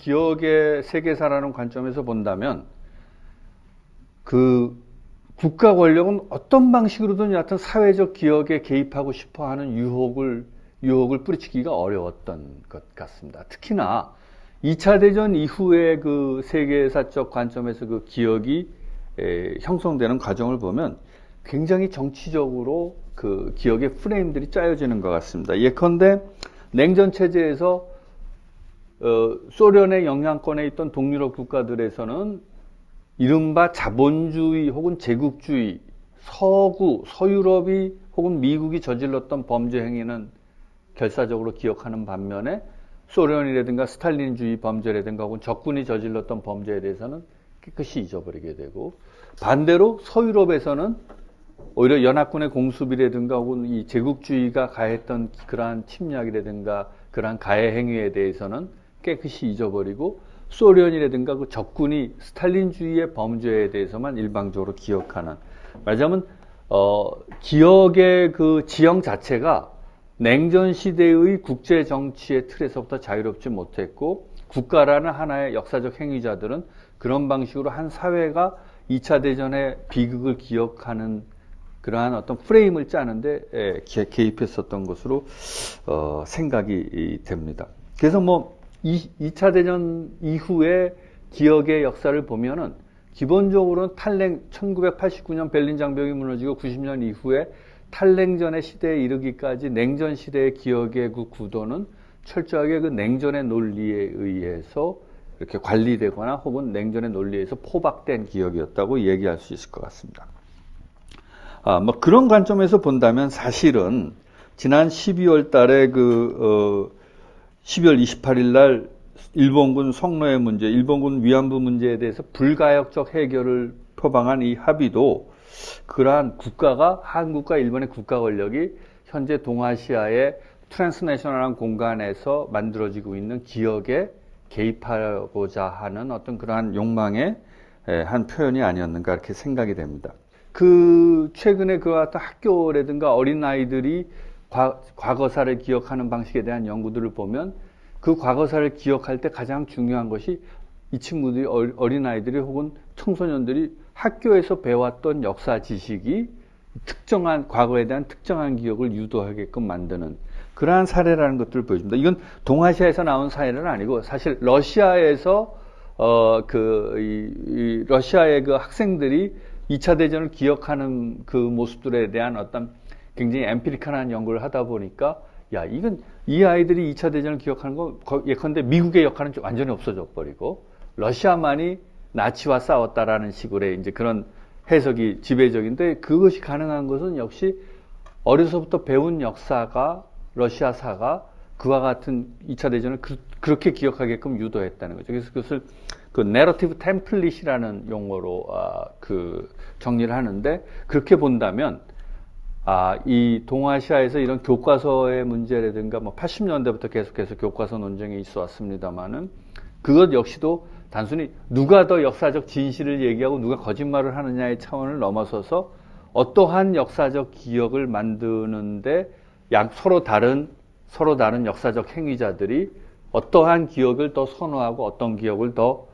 기억의 세계사라는 관점에서 본다면 그 국가 권력은 어떤 방식으로든 여하튼 사회적 기억에 개입하고 싶어 하는 유혹을 뿌리치기가 어려웠던 것 같습니다. 특히나 2차 대전 이후의 그 세계사적 관점에서 그 기억이 형성되는 과정을 보면 굉장히 정치적으로 그 기억의 프레임들이 짜여지는 것 같습니다. 예컨대 냉전 체제에서 소련의 영향권에 있던 동유럽 국가들에서는 이른바 자본주의 혹은 제국주의, 서유럽이 혹은 미국이 저질렀던 범죄 행위는 결사적으로 기억하는 반면에 소련이라든가 스탈린주의 범죄라든가 혹은 적군이 저질렀던 범죄에 대해서는 깨끗이 잊어버리게 되고, 반대로 서유럽에서는 오히려 연합군의 공습이라든가 혹은 이 제국주의가 가했던 그러한 침략이라든가 그러한 가해 행위에 대해서는 깨끗이 잊어버리고, 소련이라든가 그 적군이 스탈린주의의 범죄에 대해서만 일방적으로 기억하는, 말하자면 기억의 그 지형 자체가 냉전 시대의 국제 정치의 틀에서부터 자유롭지 못했고, 국가라는 하나의 역사적 행위자들은 그런 방식으로 한 사회가 2차 대전의 비극을 기억하는 그러한 어떤 프레임을 짜는데 개입했었던 것으로 생각이 됩니다. 그래서 뭐 2차 대전 이후의 기억의 역사를 보면은 기본적으로는 1989년 베를린 장벽이 무너지고 90년 이후에 탈냉전의 시대에 이르기까지 냉전 시대의 기억의 그 구도는 철저하게 그 냉전의 논리에 의해서 이렇게 관리되거나 혹은 냉전의 논리에서 포박된 기억이었다고 얘기할 수 있을 것 같습니다. 뭐 그런 관점에서 본다면 사실은 지난 12월 달에 12월 28일 날 일본군 성노예 문제, 일본군 위안부 문제에 대해서 불가역적 해결을 표방한 이 합의도 그러한 국가가, 한국과 일본의 국가 권력이 현재 동아시아의 트랜스내셔널한 공간에서 만들어지고 있는 기억에 개입하고자 하는 어떤 그러한 욕망의 한 표현이 아니었는가 이렇게 생각이 됩니다. 최근에 그와 같은 학교라든가 어린아이들이 과거사를 기억하는 방식에 대한 연구들을 보면 그 과거사를 기억할 때 가장 중요한 것이 이 친구들이, 어린아이들이 혹은 청소년들이 학교에서 배웠던 역사 지식이 특정한, 과거에 대한 특정한 기억을 유도하게끔 만드는 그러한 사례라는 것들을 보여줍니다. 이건 동아시아에서 나온 사례는 아니고 사실 러시아에서, 러시아의 그 학생들이 2차 대전을 기억하는 그 모습들에 대한 어떤 굉장히 엠피리컬한 연구를 하다 보니까 이 아이들이 2차 대전을 기억하는 거 예컨대 미국의 역할은 완전히 없어져 버리고 러시아만이 나치와 싸웠다라는 식으로 이제 그런 해석이 지배적인데, 그것이 가능한 것은 역시 어려서부터 배운 역사가, 러시아사가 그와 같은 2차 대전을 그렇게 기억하게끔 유도했다는 거죠. 그래서 그것을 그 내러티브 템플릿이라는 용어로 정리를 하는데, 그렇게 본다면 이 동아시아에서 이런 교과서의 문제라든가 뭐 80년대부터 계속해서 교과서 논쟁이 있어 왔습니다만은 그것 역시도 단순히 누가 더 역사적 진실을 얘기하고 누가 거짓말을 하느냐의 차원을 넘어서서 어떠한 역사적 기억을 만드는데 서로 다른 역사적 행위자들이 어떠한 기억을 더 선호하고 어떤 기억을 더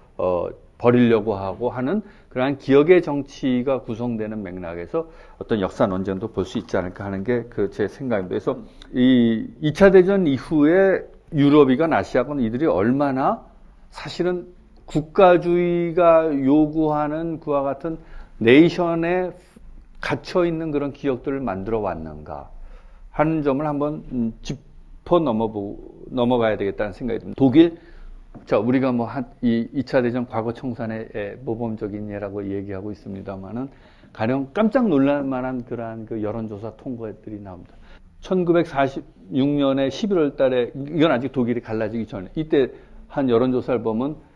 버리려고 하고 하는 그러한 기억의 정치가 구성되는 맥락에서 어떤 역사 논쟁도 볼 수 있지 않을까 하는 게 제 생각입니다. 그래서 이 2차 대전 이후에 유럽이건 아시아건 이들이 얼마나 사실은 국가주의가 요구하는 그와 같은 네이션에 갇혀 있는 그런 기억들을 만들어 왔는가 하는 점을 한번 짚어 넘어가야 되겠다는 생각이 듭니다. 독일, 우리가 이 2차 대전 과거 청산의 모범적인 예라고 얘기하고 있습니다만은 가령 깜짝 놀랄 만한 그러한 그 여론조사 통과들이 나옵니다. 1946년에 11월 달에, 이건 아직 독일이 갈라지기 전에, 이때 한 여론조사를 보면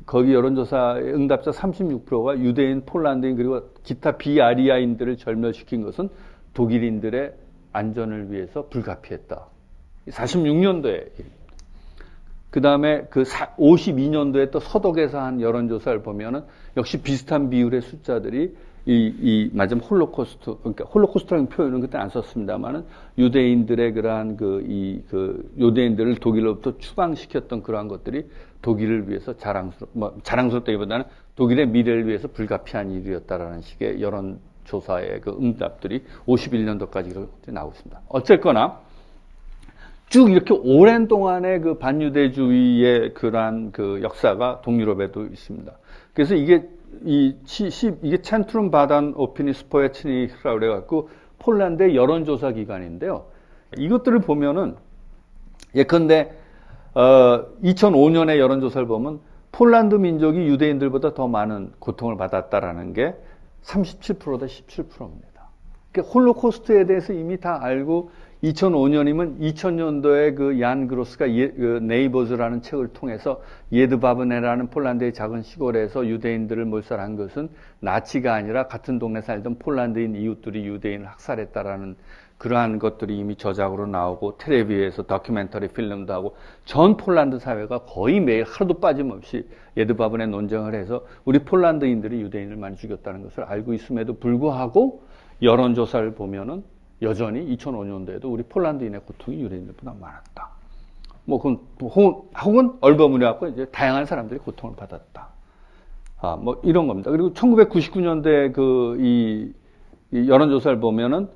거기 여론조사 응답자 36%가 유대인, 폴란드인 그리고 기타 비아리아인들을 절멸시킨 것은 독일인들의 안전을 위해서 불가피했다. 46년도에. 그 다음에 52년도에 또 서독에서 한 여론조사를 보면은 역시 비슷한 비율의 숫자들이 맞으면 그러니까 홀로코스트라는 표현은 그때 안 썼습니다만은 유대인들의 그러한 유대인들을 독일로부터 추방시켰던 그러한 것들이 독일을 위해서 자랑스럽다기보다는 독일의 미래를 위해서 불가피한 일이었다라는 식의 여론조사의 그 응답들이 51년도까지 나오고 있습니다. 어쨌거나 쭉 이렇게 오랜 동안의 그 반유대주의의 그러한 그 역사가 동유럽에도 있습니다. 그래서 이게 챈트룸 바단 오피니 스포에츠니라고 그래갖고 폴란드의 여론조사 기관인데요. 이것들을 보면은 예컨대 2005년의 여론조사를 보면 폴란드 민족이 유대인들보다 더 많은 고통을 받았다라는 게 37%대 17%입니다. 그러니까 홀로코스트에 대해서 이미 다 알고 2005년이면 2000년도에 그 얀 그로스가 그 네이버즈라는 책을 통해서 예드바브네라는 폴란드의 작은 시골에서 유대인들을 몰살한 것은 나치가 아니라 같은 동네 살던 폴란드인 이웃들이 유대인을 학살했다라는 그러한 것들이 이미 저작으로 나오고 텔레비에서 다큐멘터리 필름도 하고 전 폴란드 사회가 거의 매일 하루도 빠짐없이 예드바브네 논쟁을 해서 우리 폴란드인들이 유대인을 많이 죽였다는 것을 알고 있음에도 불구하고 여론조사를 보면은 여전히 2005년도에도 우리 폴란드인의 고통이 유대인들보다 많았다. 뭐, 혹은 얼버무려갖고 이제 다양한 사람들이 고통을 받았다. 뭐 이런 겁니다. 그리고 1999년대 이 여론조사를 보면은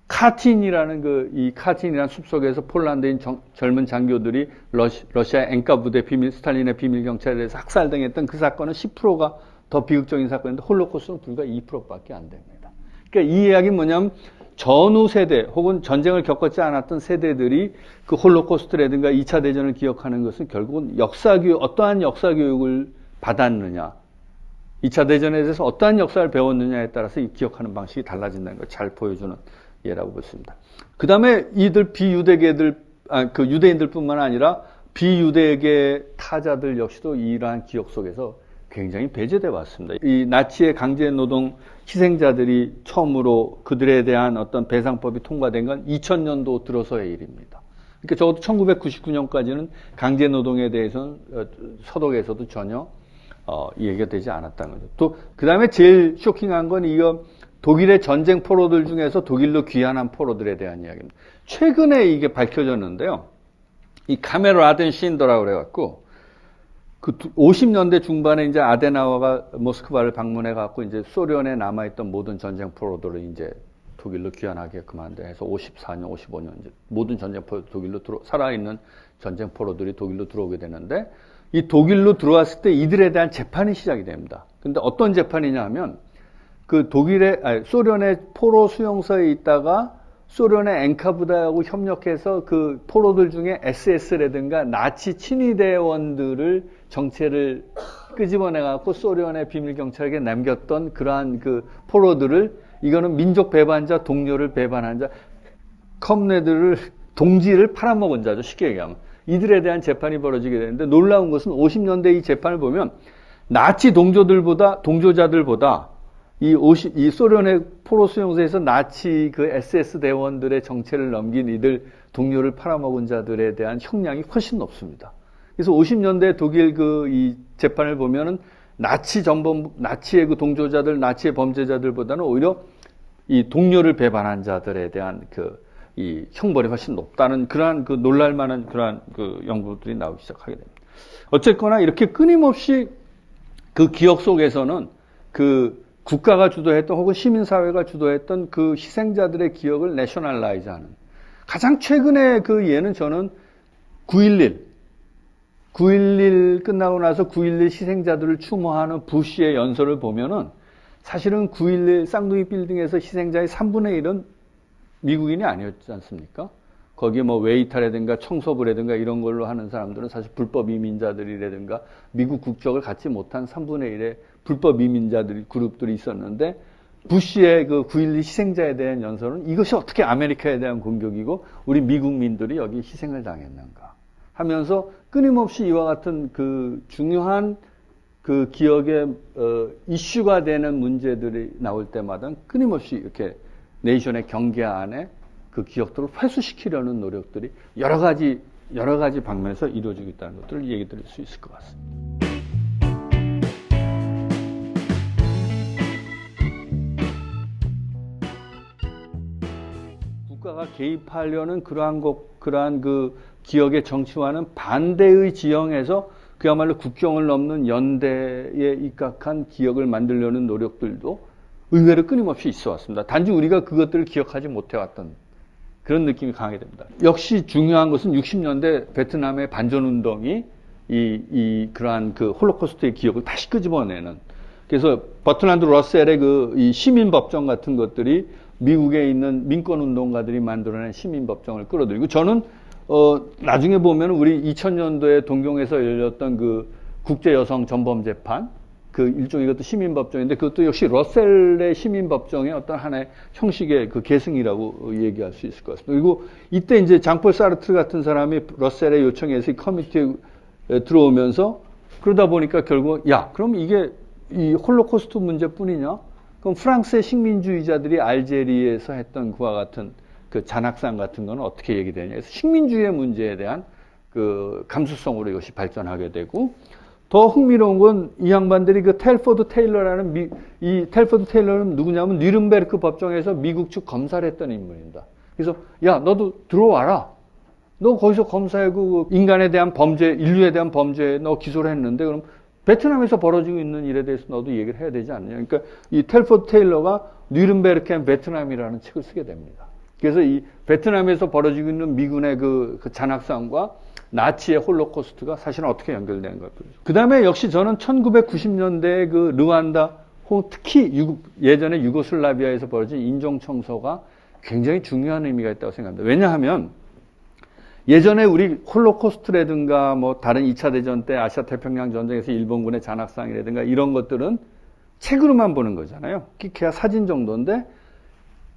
카틴이라는 카틴이라는 숲속에서 폴란드인 젊은 장교들이 러시아 엔카 부대 스탈린의 비밀 경찰에 대해서 학살당했던 그 사건은 10%가 더 비극적인 사건인데 홀로코스트는 불과 2%밖에 안 됩니다. 그러니까 이 이야기는 뭐냐면 전후 세대 혹은 전쟁을 겪었지 않았던 세대들이 그 홀로코스트라든가 2차 대전을 기억하는 것은 결국은 어떠한 역사교육을 받았느냐, 2차 대전에 대해서 어떠한 역사를 배웠느냐에 따라서 이 기억하는 방식이 달라진다는 걸 잘 보여주는 예라고 볼 수 있습니다. 그 다음에 이들 유대인들뿐만 아니라 비유대계 타자들 역시도 이러한 기억 속에서 굉장히 배제돼 왔습니다. 이 나치의 강제 노동 희생자들이 처음으로 그들에 대한 어떤 배상법이 통과된 건 2000년도 들어서의 일입니다. 그러니까 적어도 1999년까지는 강제 노동에 대해서는 서독에서도 전혀 얘기가 되지 않았다는 거죠. 또 그 다음에 제일 쇼킹한 건 이거 독일의 전쟁 포로들 중에서 독일로 귀환한 포로들에 대한 이야기입니다. 최근에 이게 밝혀졌는데요. 이 카메라든 신더라고 그래갖고 그 50년대 중반에 이제 아데나워가 모스크바를 방문해 갖고 이제 소련에 남아있던 모든 전쟁 포로들을 이제 독일로 귀환하게끔 한다 해서 54년, 55년 이제 모든 전쟁 포로 살아있는 전쟁 포로들이 독일로 들어오게 되는데 이 독일로 들어왔을 때 이들에 대한 재판이 시작이 됩니다. 근데 어떤 재판이냐 하면 소련의 포로 수용소에 있다가 소련의 엔카부대하고 협력해서 그 포로들 중에 SS라든가 나치 친위대원들을 정체를 끄집어내갖고 소련의 비밀경찰에게 남겼던 그러한 그 포로들을 이거는 민족 배반자, 동료를 배반한 자, 동지를 팔아먹은 자죠. 쉽게 얘기하면. 이들에 대한 재판이 벌어지게 되는데 놀라운 것은 50년대 이 재판을 보면 나치 동조자들보다 이 소련의 포로 수용소에서 나치 그 SS 대원들의 정체를 넘긴 이들 동료를 팔아먹은 자들에 대한 형량이 훨씬 높습니다. 그래서 50년대 독일 이 재판을 보면은 나치의 그 동조자들, 나치의 범죄자들보다는 오히려 이 동료를 배반한 자들에 대한 이 형벌이 훨씬 높다는 그러한 놀랄만한 그러한 연구들이 나오기 시작하게 됩니다. 어쨌거나 이렇게 끊임없이 그 기억 속에서는 국가가 주도했던 혹은 시민사회가 주도했던 그 희생자들의 기억을 내셔널라이즈하는 가장 최근의 예는 저는 9.11 끝나고 나서 9.11 희생자들을 추모하는 부시의 연설을 보면은 사실은 9.11 쌍둥이 빌딩에서 희생자의 3분의 1은 미국인이 아니었지 않습니까? 거기에 웨이터라든가 청소부라든가 이런 걸로 하는 사람들은 사실 불법 이민자들이라든가 미국 국적을 갖지 못한 3분의 1의 불법 이민자들 그룹들이 있었는데 부시의 9.12 희생자에 대한 연설은 이것이 어떻게 아메리카에 대한 공격이고 우리 미국민들이 여기 희생을 당했는가 하면서 끊임없이 이와 같은 중요한 기억의 이슈가 되는 문제들이 나올 때마다 끊임없이 이렇게 네이션의 경계 안에 그 기억들을 회수시키려는 노력들이 여러 가지 방면에서 이루어지고 있다는 것들을 얘기 드릴 수 있을 것 같습니다. 국가가 개입하려는 그러한 기억의 정치와는 반대의 지형에서 그야말로 국경을 넘는 연대에 입각한 기억을 만들려는 노력들도 의외로 끊임없이 있어 왔습니다. 단지 우리가 그것들을 기억하지 못해왔던 그런 느낌이 강하게 됩니다. 역시 중요한 것은 60년대 베트남의 반전운동이 그러한 그 홀로코스트의 기억을 다시 끄집어내는, 그래서 버트란드 러셀의 이 시민법정 같은 것들이 미국에 있는 민권운동가들이 만들어낸 시민법정을 끌어들이고, 저는 나중에 보면 우리 2000년도에 동경에서 열렸던 그 국제여성 전범재판, 그 일종의 이것도 시민법정인데 그것도 역시 러셀의 시민법정의 어떤 하나의 형식의 그 계승이라고 얘기할 수 있을 것 같습니다. 그리고 이때 이제 장폴 사르트르 같은 사람이 러셀의 요청에서 이 커뮤니티에 들어오면서 그러다 보니까 결국 그럼 이게 이 홀로코스트 문제뿐이냐? 그럼 프랑스의 식민주의자들이 알제리에서 했던 그와 같은 그 잔학상 같은 거는 어떻게 얘기되냐? 그래서 식민주의의 문제에 대한 그 감수성으로 이것이 발전하게 되고, 더 흥미로운 건 이 양반들이 그 텔포드 테일러라는 이 텔포드 테일러는 누구냐면 뉘른베르크 법정에서 미국 측 검사를 했던 인물입니다. 그래서 너도 들어와라. 너 거기서 검사하고 인간에 대한 범죄, 인류에 대한 범죄에 너 기소를 했는데 그럼 베트남에서 벌어지고 있는 일에 대해서 너도 얘기를 해야 되지 않느냐. 그러니까 이 텔포드 테일러가 뉘른베르크 앤 베트남이라는 책을 쓰게 됩니다. 그래서 이 베트남에서 벌어지고 있는 미군의 그 잔학상과 나치의 홀로코스트가 사실은 어떻게 연결되는 걸까요? 그 다음에 역시 저는 1990년대 그 르완다, 특히 예전에 유고슬라비아에서 벌어진 인종청소가 굉장히 중요한 의미가 있다고 생각합니다. 왜냐하면 예전에 우리 홀로코스트라든가 뭐 다른 2차 대전 때 아시아 태평양 전쟁에서 일본군의 잔학상이라든가 이런 것들은 책으로만 보는 거잖아요. 기케야 사진 정도인데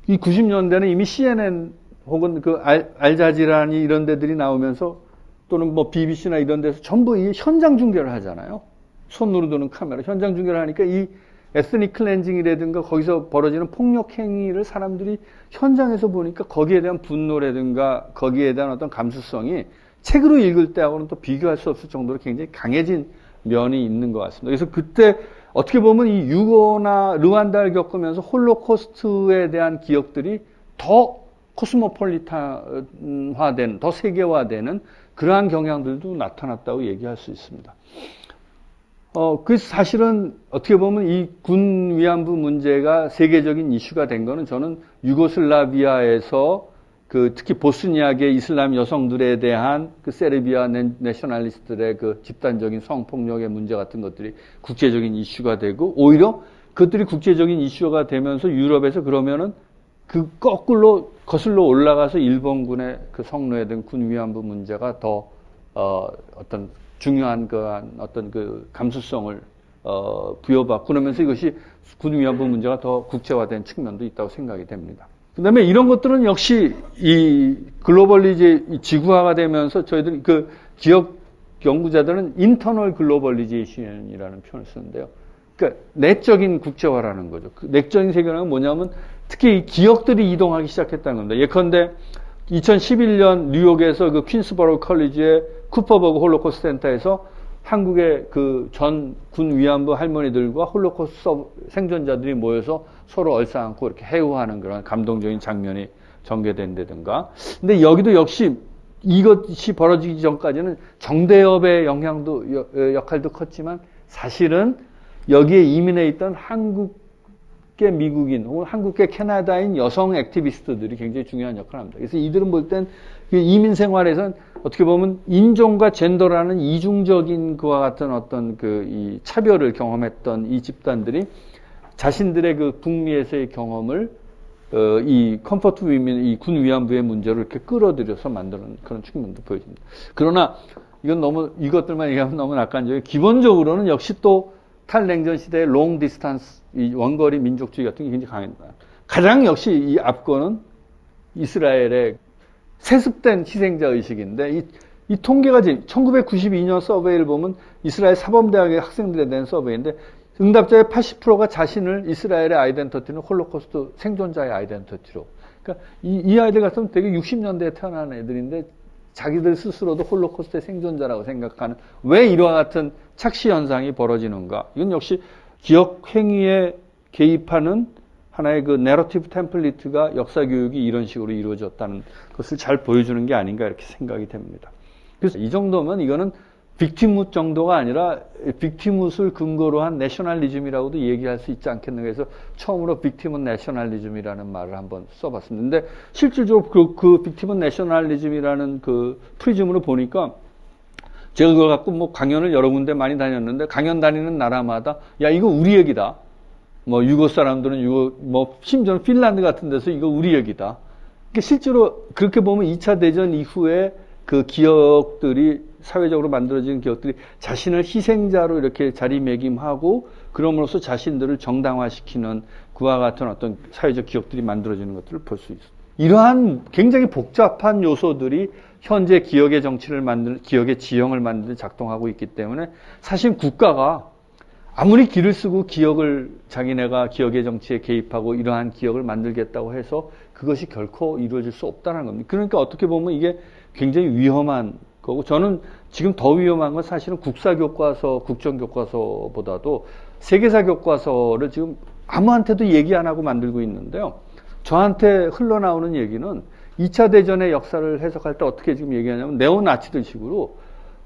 이 90년대는 이미 CNN 혹은 그 알자지라니 이런 데들이 나오면서 또는 뭐 BBC나 이런 데서 전부 이 현장 중계를 하잖아요. 손으로 드는 카메라 현장 중계를 하니까 이 에스닉 클렌징이라든가 거기서 벌어지는 폭력 행위를 사람들이 현장에서 보니까 거기에 대한 분노라든가 거기에 대한 어떤 감수성이 책으로 읽을 때하고는 또 비교할 수 없을 정도로 굉장히 강해진 면이 있는 것 같습니다. 그래서 그때 어떻게 보면 이 유고나 르완다를 겪으면서 홀로코스트에 대한 기억들이 더 코스모폴리탄화된, 더 세계화되는 그러한 경향들도 나타났다고 얘기할 수 있습니다. 그래서 사실은 어떻게 보면 이 군 위안부 문제가 세계적인 이슈가 된 거는 저는 유고슬라비아에서 그 특히 보스니아계 이슬람 여성들에 대한 그 세르비아 내셔널리스트들의 그 집단적인 성폭력의 문제 같은 것들이 국제적인 이슈가 되고, 오히려 그것들이 국제적인 이슈가 되면서 유럽에서 그러면은 그 거꾸로 거슬러 올라가서 일본군의 그 성노예등 군 위안부 문제가 더 어떤 중요한 어떤 그 감수성을 부여받고, 그러면서 이것이 군 위안부 문제가 더 국제화된 측면도 있다고 생각이 됩니다. 그 다음에 이런 것들은 역시 이 글로벌리제 지구화가 되면서 저희들 그 기억 연구자들은 인터널 글로벌리제이션이라는 표현을 쓰는데요. 그러니까 내적인 국제화라는 거죠. 그 내적인 세계화는 뭐냐면 특히 이 기억들이 이동하기 시작했다는 겁니다. 예컨대 2011년 뉴욕에서 그 퀸스버로 컬리지의 쿠퍼버그 홀로코스트 센터에서 한국의 그 전 군 위안부 할머니들과 홀로코스트 생존자들이 모여서 서로 얼싸안고 이렇게 해우하는 그런 감동적인 장면이 전개된다든가. 근데 여기도 역시 이것이 벌어지기 전까지는 정대협의 역할도 컸지만 사실은 여기에 이민해 있던 한국계 미국인 혹은 한국계 캐나다인 여성 액티비스트들이 굉장히 중요한 역할을 합니다. 그래서 이들은 볼 땐 이민 생활에선 어떻게 보면 인종과 젠더라는 이중적인 그와 같은 어떤 이 차별을 경험했던 이 집단들이 자신들의 그 북미에서의 경험을 이 컴포트 위민, 이 군 위안부의 문제로 이렇게 끌어들여서 만드는 그런 측면도 보여집니다. 그러나 이것들만 얘기하면 너무 낙관적이에요. 기본적으로는 역시 또 탈냉전 시대의 롱 디스턴스, 이 원거리 민족주의 같은 게 굉장히 강합니다. 가장 역시 이 앞거는 이스라엘의 세습된 희생자 의식인데, 이 통계가 지금 1992년 서베이를 보면 이스라엘 사범대학의 학생들에 대한 서베이인데, 응답자의 80%가 자신을 이스라엘의 아이덴티티는 홀로코스트 생존자의 아이덴티티로. 그러니까 이 아이들 같으면 되게 60년대에 태어난 애들인데 자기들 스스로도 홀로코스트의 생존자라고 생각하는, 왜 이와 같은 착시 현상이 벌어지는가? 이건 역시 기억 행위에 개입하는 하나의 그 내러티브 템플릿가 역사 교육이 이런 식으로 이루어졌다는 것을 잘 보여주는 게 아닌가 이렇게 생각이 됩니다. 그래서 이 정도면 이거는 빅티무 정도가 아니라 빅티무스를 근거로 한 내셔널리즘이라고도 얘기할 수 있지 않겠는가 해서 처음으로 빅티무 내셔널리즘이라는 말을 한번 써봤습니다. 근데 실질적으로 그 빅티무 내셔널리즘이라는 그 프리즘으로 보니까 제가 그걸 갖고 뭐 강연을 여러 군데 많이 다녔는데 강연 다니는 나라마다 야 이거 우리 얘기다. 뭐 유고 사람들은 뭐 심지어는 핀란드 같은 데서 이거 우리 얘기다. 그러니까 실제로 그렇게 보면 2차 대전 이후에 그 기억들이 사회적으로 만들어진 기억들이 자신을 희생자로 이렇게 자리매김하고 그럼으로써 자신들을 정당화시키는 그와 같은 어떤 사회적 기억들이 만들어지는 것들을 볼 수 있습니다. 이러한 굉장히 복잡한 요소들이 현재 기억의 정치를 기억의 지형을 만드는 데 작동하고 있기 때문에 사실 국가가 아무리 길을 쓰고 기억을 자기네가 기억의 정치에 개입하고 이러한 기억을 만들겠다고 해서 그것이 결코 이루어질 수 없다는 겁니다. 그러니까 어떻게 보면 이게 굉장히 위험한 거고 저는 지금 더 위험한 건 사실은 국사교과서, 국정교과서보다도 세계사 교과서를 지금 아무한테도 얘기 안 하고 만들고 있는데요. 저한테 흘러나오는 얘기는 2차 대전의 역사를 해석할 때 어떻게 지금 얘기하냐면 네오나치들 식으로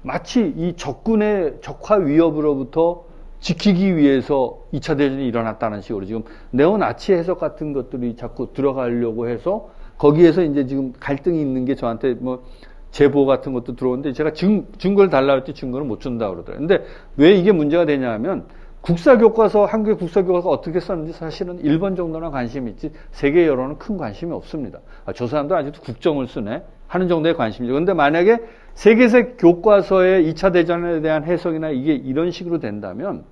마치 이 적군의 적화 위협으로부터 지키기 위해서 2차 대전이 일어났다는 식으로 지금 네오나치 해석 같은 것들이 자꾸 들어가려고 해서 거기에서 이제 지금 갈등이 있는 게 저한테 뭐 제보 같은 것도 들어오는데 제가 증거를 달라고 했더니 증거를 못 준다고 그러더라고요. 근데 왜 이게 문제가 되냐 하면 국사교과서, 한국의 국사교과서가 어떻게 썼는지 사실은 일본 정도나 관심이 있지 세계 여론은 큰 관심이 없습니다. 저 사람도 아직도 국정을 쓰네 하는 정도의 관심이죠. 그런데 만약에 세계사 교과서의 2차 대전에 대한 해석이나 이게 이런 식으로 된다면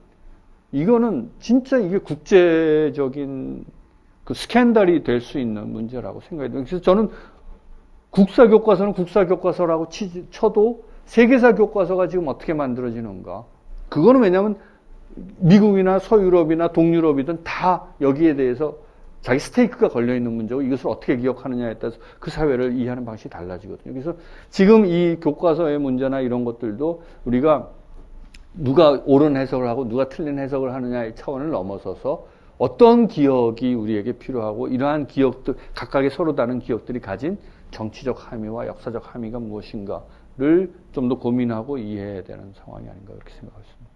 이거는 진짜 이게 국제적인 그 스캔들이 될 수 있는 문제라고 생각이 돼요. 그래서 저는 국사교과서는 국사교과서라고 쳐도 세계사 교과서가 지금 어떻게 만들어지는가. 그거는 왜냐하면 미국이나 서유럽이나 동유럽이든 다 여기에 대해서 자기 스테이크가 걸려있는 문제고 이것을 어떻게 기억하느냐에 따라서 그 사회를 이해하는 방식이 달라지거든요. 그래서 지금 이 교과서의 문제나 이런 것들도 우리가 누가 옳은 해석을 하고 누가 틀린 해석을 하느냐의 차원을 넘어서서 어떤 기억이 우리에게 필요하고 이러한 기억들, 각각의 서로 다른 기억들이 가진 정치적 함의와 역사적 함의가 무엇인가를 좀 더 고민하고 이해해야 되는 상황이 아닌가 그렇게 생각하겠습니다.